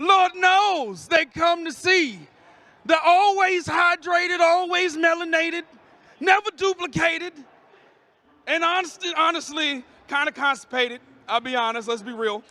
Lord knows they come to see. They're always hydrated, always melanated, never duplicated, and honestly, kind of constipated. I'll be honest, let's be real.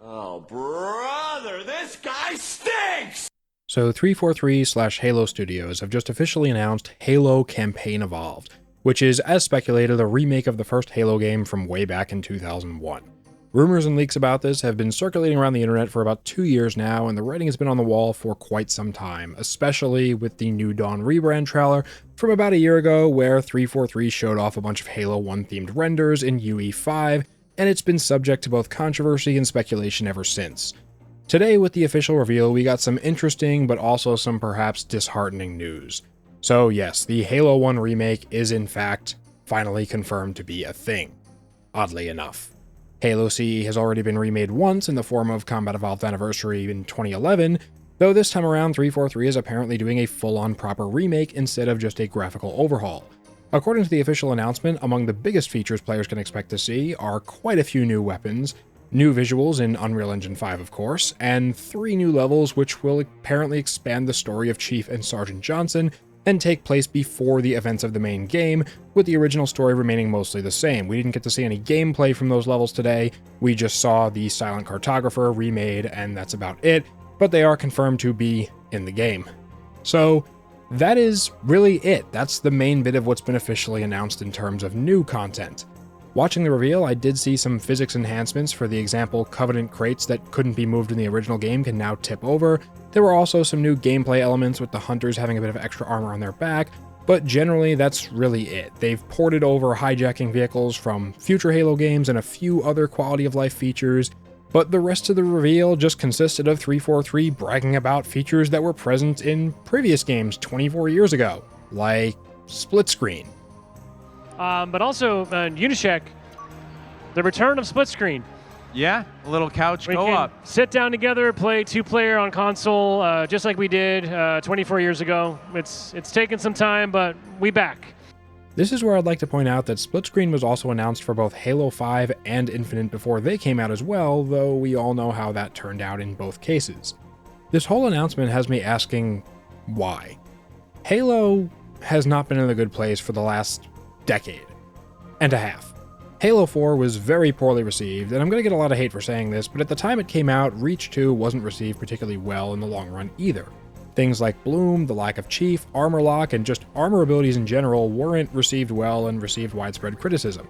Oh, brother, this guy stinks! So 343/Halo Studios have just officially announced Halo Campaign Evolved, which is, as speculated, a remake of the first Halo game from way back in 2001. Rumors and leaks about this have been circulating around the internet for about 2 years now, and the writing has been on the wall for quite some time, especially with the New Dawn rebrand trailer from about a year ago, where 343 showed off a bunch of Halo 1 themed renders in UE5, and it's been subject to both controversy and speculation ever since. Today, with the official reveal, we got some interesting but also some perhaps disheartening news. So yes, the Halo 1 remake is in fact finally confirmed to be a thing, oddly enough. Halo CE has already been remade once in the form of Combat Evolved Anniversary in 2011, though this time around 343 is apparently doing a full-on proper remake instead of just a graphical overhaul. According to the official announcement, among the biggest features players can expect to see are quite a few new weapons, new visuals in Unreal Engine 5 of course, and 3 new levels which will apparently expand the story of Chief and Sergeant Johnson and take place before the events of the main game, with the original story remaining mostly the same. We didn't get to see any gameplay from those levels today, we just saw the Silent Cartographer remade and that's about it, but they are confirmed to be in the game. So that is really it. That's the main bit of what's been officially announced in terms of new content. Watching the reveal, I did see some physics enhancements. For the example, Covenant crates that couldn't be moved in the original game can now tip over. There were also some new gameplay elements with the hunters having a bit of extra armor on their back, but generally that's really it. They've ported over hijacking vehicles from future Halo games and a few other quality of life features, but the rest of the reveal just consisted of 343 bragging about features that were present in previous games 24 years ago, like split screen. But also, Unicheck, the return of split screen. Yeah, a little couch We co-op. can sit down together, play 2-player on console, just like we did 24 years ago. It's taken some time, but we back. This is where I'd like to point out that split screen was also announced for both Halo 5 and Infinite before they came out as well, though we all know how that turned out in both cases. This whole announcement has me asking, why? Halo has not been in a good place for the last decade and a half. Halo 4 was very poorly received, and I'm going to get a lot of hate for saying this, but at the time it came out, Reach 2 wasn't received particularly well in the long run either. Things like Bloom, the lack of Chief, armor lock, and just armor abilities in general weren't received well and received widespread criticism.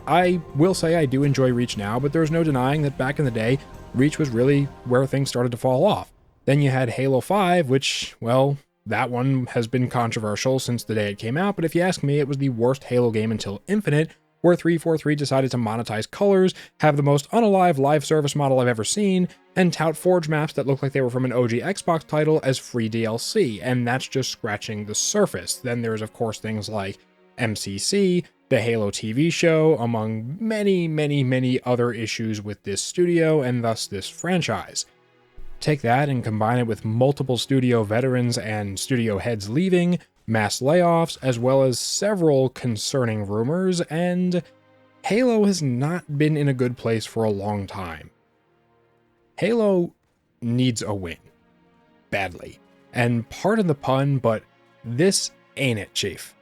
I will say I do enjoy Reach now, but there's no denying that back in the day, Reach was really where things started to fall off. Then you had Halo 5, which, well, that one has been controversial since the day it came out, but if you ask me, it was the worst Halo game until Infinite, where 343 decided to monetize colors, have the most unalive live service model I've ever seen, and tout Forge maps that look like they were from an OG Xbox title as free DLC, and that's just scratching the surface. Then there's of course things like MCC, the Halo TV show, among many other issues with this studio and thus this franchise. Take that and combine it with multiple studio veterans and studio heads leaving, mass layoffs, as well as several concerning rumors, and Halo has not been in a good place for a long time. Halo needs a win. Badly. And pardon the pun, but this ain't it, Chief.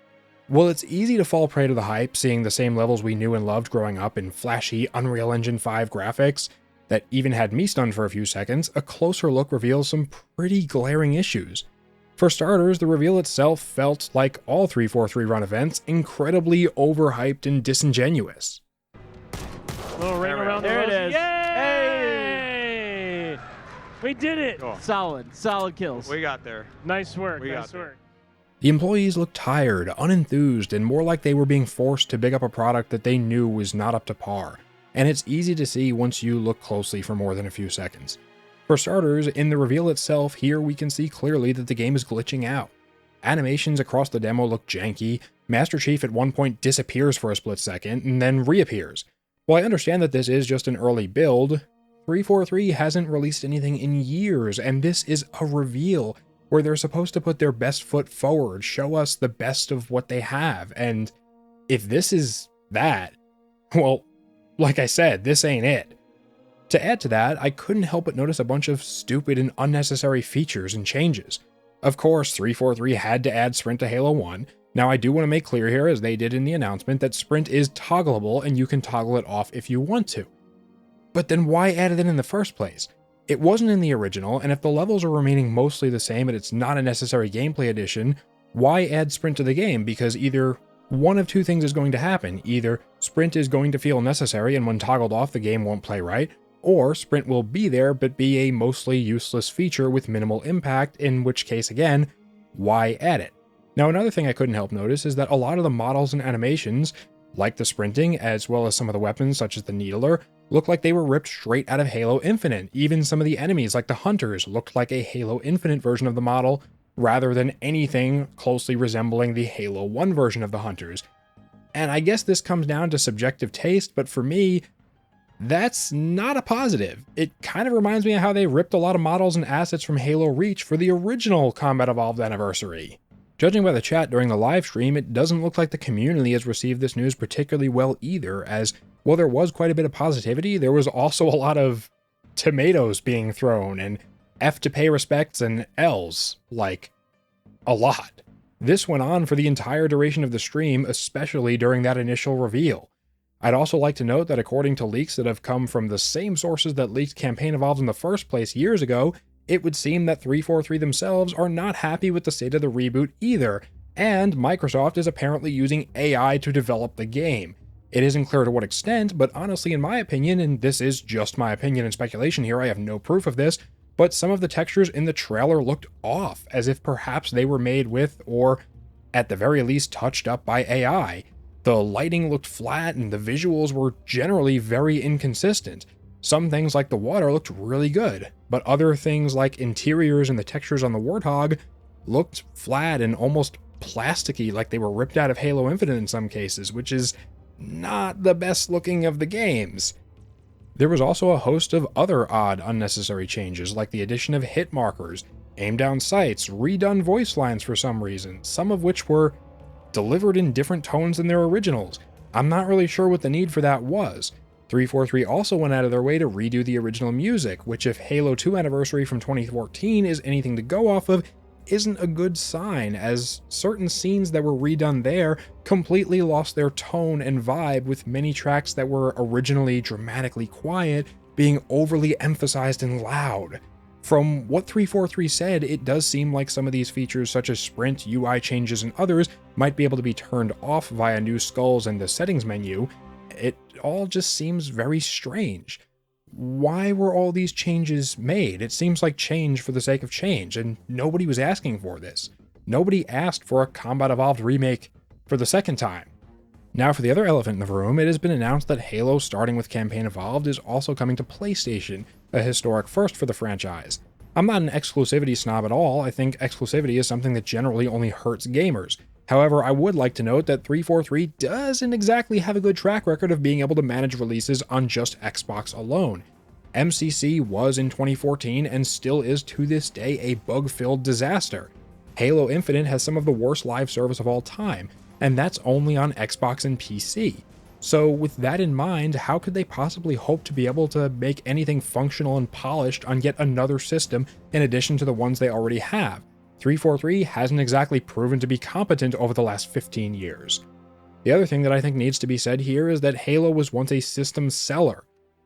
Well, it's easy to fall prey to the hype, seeing the same levels we knew and loved growing up in flashy Unreal Engine 5 graphics that even had me stunned for a few seconds. A closer look reveals some pretty glaring issues. For starters, the reveal itself felt, like all 343 run events, incredibly overhyped and disingenuous. Little ring around the There it rosy. is. Yay! We did it. Cool. Solid kills. We got there. Nice work. We got Nice there. work. The employees looked tired, unenthused, and more like they were being forced to big up a product that they knew was not up to par. And it's easy to see once you look closely for more than a few seconds. For starters, in the reveal itself, here we can see clearly that the game is glitching out. Animations across the demo look janky, Master Chief at one point disappears for a split second, and then reappears. While I understand that this is just an early build, 343 hasn't released anything in years, and this is a reveal where they're supposed to put their best foot forward, show us the best of what they have, and if this is that, well, like I said, this ain't it. To add to that, I couldn't help but notice a bunch of stupid and unnecessary features and changes. Of course, 343 had to add Sprint to Halo 1. Now I do want to make clear here, as they did in the announcement, that Sprint is toggleable and you can toggle it off if you want to. But then why add it in the first place? It wasn't in the original, and if the levels are remaining mostly the same and it's not a necessary gameplay addition, why add Sprint to the game? Because either one of two things is going to happen. Either Sprint is going to feel necessary and when toggled off the game won't play right, or Sprint will be there but be a mostly useless feature with minimal impact, in which case again, why add it? Now another thing I couldn't help notice is that a lot of the models and animations, like the sprinting as well as some of the weapons such as the Needler, look like they were ripped straight out of Halo Infinite. Even some of the enemies like the Hunters looked like a Halo Infinite version of the model rather than anything closely resembling the Halo 1 version of the Hunters. And I guess this comes down to subjective taste, but for me, that's not a positive. It kind of reminds me of how they ripped a lot of models and assets from Halo Reach for the original Combat Evolved anniversary. Judging by the chat during the live stream, it doesn't look like the community has received this news particularly well either, as while there was quite a bit of positivity, there was also a lot of tomatoes being thrown and F to pay respects and L's, like, a lot. This went on for the entire duration of the stream, especially during that initial reveal. I'd also like to note that according to leaks that have come from the same sources that leaked Campaign Evolved in the first place years ago, it would seem that 343 themselves are not happy with the state of the reboot either, and Microsoft is apparently using AI to develop the game. It isn't clear to what extent, but honestly in my opinion, and this is just my opinion and speculation here, I have no proof of this, but some of the textures in the trailer looked off, as if perhaps they were made with, or at the very least touched up by AI. The lighting looked flat and the visuals were generally very inconsistent. Some things like the water looked really good, but other things like interiors and the textures on the Warthog looked flat and almost plasticky, like they were ripped out of Halo Infinite in some cases, which is not the best looking of the games. There was also a host of other odd, unnecessary changes, like the addition of hit markers, aim down sights, redone voice lines for some reason, some of which were delivered in different tones than their originals. I'm not really sure what the need for that was. 343 also went out of their way to redo the original music, which if Halo 2 Anniversary from 2014 is anything to go off of, isn't a good sign, as certain scenes that were redone there completely lost their tone and vibe, with many tracks that were originally dramatically quiet being overly emphasized and loud. From what 343 said, it does seem like some of these features such as sprint, UI changes, and others might be able to be turned off via new skulls and the settings menu. It all just seems very strange. Why were all these changes made? It seems like change for the sake of change, and nobody was asking for this. Nobody asked for a Combat Evolved remake for the second time. Now for the other elephant in the room, it has been announced that Halo starting with Campaign Evolved is also coming to PlayStation, a historic first for the franchise. I'm not an exclusivity snob at all. I think exclusivity is something that generally only hurts gamers. However, I would like to note that 343 doesn't exactly have a good track record of being able to manage releases on just Xbox alone. MCC was in 2014 and still is to this day a bug-filled disaster. Halo Infinite has some of the worst live service of all time, and that's only on Xbox and PC. So with that in mind, how could they possibly hope to be able to make anything functional and polished on yet another system in addition to the ones they already have? 343 hasn't exactly proven to be competent over the last 15 years. The other thing that I think needs to be said here is that Halo was once a system seller.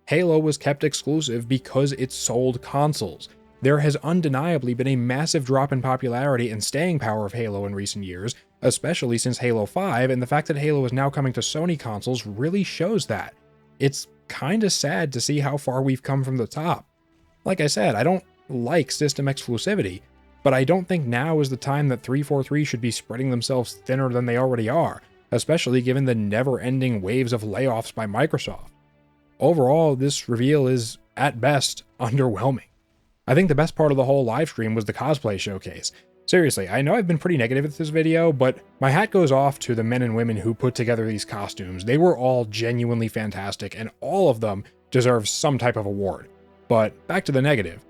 Halo was kept exclusive because it sold consoles. There has undeniably been a massive drop in popularity and staying power of Halo in recent years, especially since Halo 5, and the fact that Halo is now coming to Sony consoles really shows that. It's kinda sad to see how far we've come from the top. Like I said, I don't like system exclusivity, but I don't think now is the time that 343 should be spreading themselves thinner than they already are, especially given the never-ending waves of layoffs by Microsoft. Overall, this reveal is, at best, underwhelming. I think the best part of the whole livestream was the cosplay showcase. Seriously, I know I've been pretty negative with this video, but my hat goes off to the men and women who put together these costumes. They were all genuinely fantastic, and all of them deserve some type of award. But back to the negative.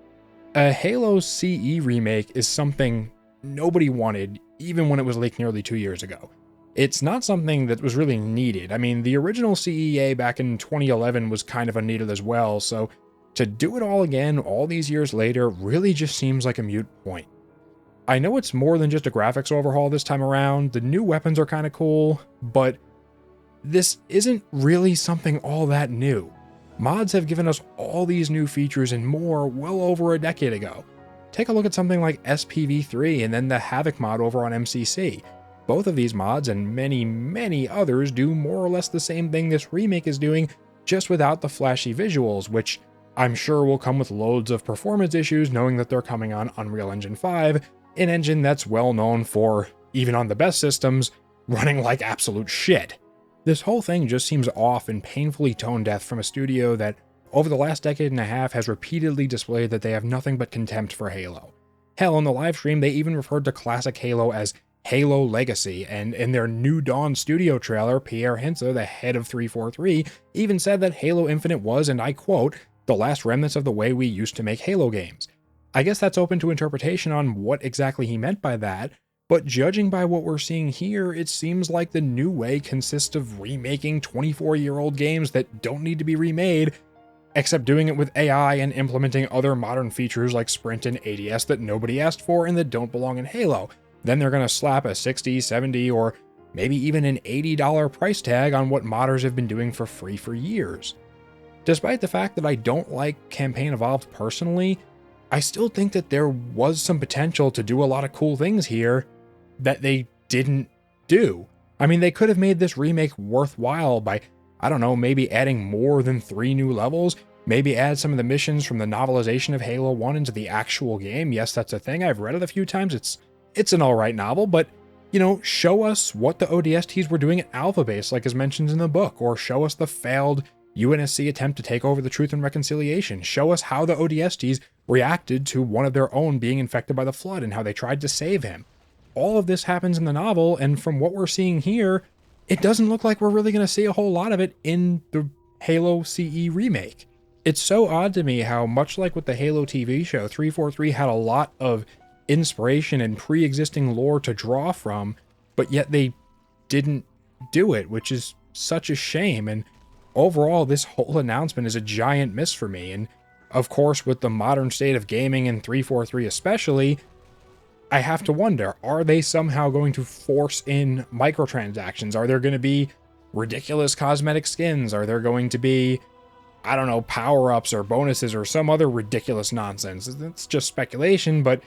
A Halo CE remake is something nobody wanted, even when it was leaked nearly 2 years ago. It's not something that was really needed. I mean, the original CEA back in 2011 was kind of unneeded as well, so To do it all again all these years later really just seems like a moot point. I know it's more than just a graphics overhaul this time around, the new weapons are kind of cool, but this isn't really something all that new. Mods have given us all these new features and more well over a decade ago. Take a look at something like SPV3 and then the Havoc mod over on MCC. Both of these mods and many others do more or less the same thing this remake is doing, just without the flashy visuals, which I'm sure will come with loads of performance issues knowing that they're coming on Unreal Engine 5, an engine that's well known for, even on the best systems, running like absolute shit. This whole thing just seems off and painfully tone deaf from a studio that, over the last decade and a half, has repeatedly displayed that they have nothing but contempt for Halo. Hell, in the livestream, they even referred to classic Halo as Halo Legacy, and in their New Dawn studio trailer, Pierre Hintze, the head of 343, even said that Halo Infinite was, and I quote, the last remnants of the way we used to make Halo games. I guess that's open to interpretation on what exactly he meant by that, but judging by what we're seeing here, it seems like the new way consists of remaking 24-year-old games that don't need to be remade, except doing it with AI and implementing other modern features like sprint and ADS that nobody asked for and that don't belong in Halo. Then they're going to slap a $60, $70, or maybe even an $80 price tag on what modders have been doing for free for years. Despite the fact that I don't like Campaign Evolved personally, I still think that there was some potential to do a lot of cool things here that they didn't do. I mean, they could have made this remake worthwhile by, I don't know, maybe adding more than 3 new levels, maybe add some of the missions from the novelization of Halo 1 into the actual game. Yes, that's a thing. I've read it a few times. It's an alright novel, but, you know, show us what the ODSTs were doing at Alpha Base, like is mentioned in the book, or show us the failed UNSC attempt to take over the Truth and Reconciliation. Show us how the ODSTs reacted to one of their own being infected by the Flood and how they tried to save him. All of this happens in the novel, and from what we're seeing here, it doesn't look like we're really going to see a whole lot of it in the Halo CE remake. It's so odd to me how, much like with the Halo TV show, 343 had a lot of inspiration and pre-existing lore to draw from, but yet they didn't do it, which is such a shame. And overall, this whole announcement is a giant miss for me. And of course, with the modern state of gaming in 343 especially, I have to wonder, are they somehow going to force in microtransactions? Are there going to be ridiculous cosmetic skins? Are there going to be, I don't know, power-ups or bonuses or some other ridiculous nonsense? It's just speculation, but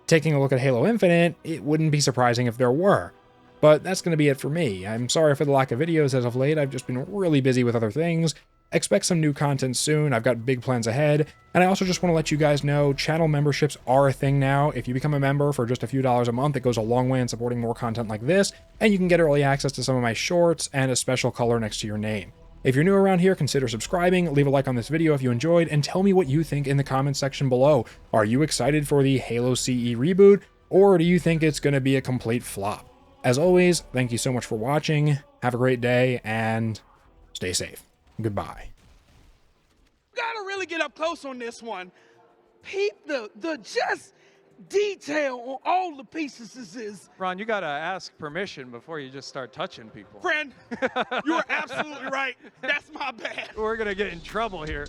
taking a look at Halo Infinite, it wouldn't be surprising if there were. But that's going to be it for me. I'm sorry for the lack of videos as of late. I've just been really busy with other things. Expect some new content soon. I've got big plans ahead. And I also just want to let you guys know, channel memberships are a thing now. If you become a member for just a few dollars a month, it goes a long way in supporting more content like this, and you can get early access to some of my shorts and a special color next to your name. If you're new around here, consider subscribing, leave a like on this video if you enjoyed, and tell me what you think in the comments section below. Are you excited for the Halo CE reboot, or do you think it's going to be a complete flop? As always, thank you so much for watching, have a great day, and stay safe. Goodbye. Gotta really get up close on this one. Peep the just detail on all the pieces is. Ron, you gotta ask permission before you just start touching people. Friend, you are absolutely right. That's my bad. We're gonna get in trouble here.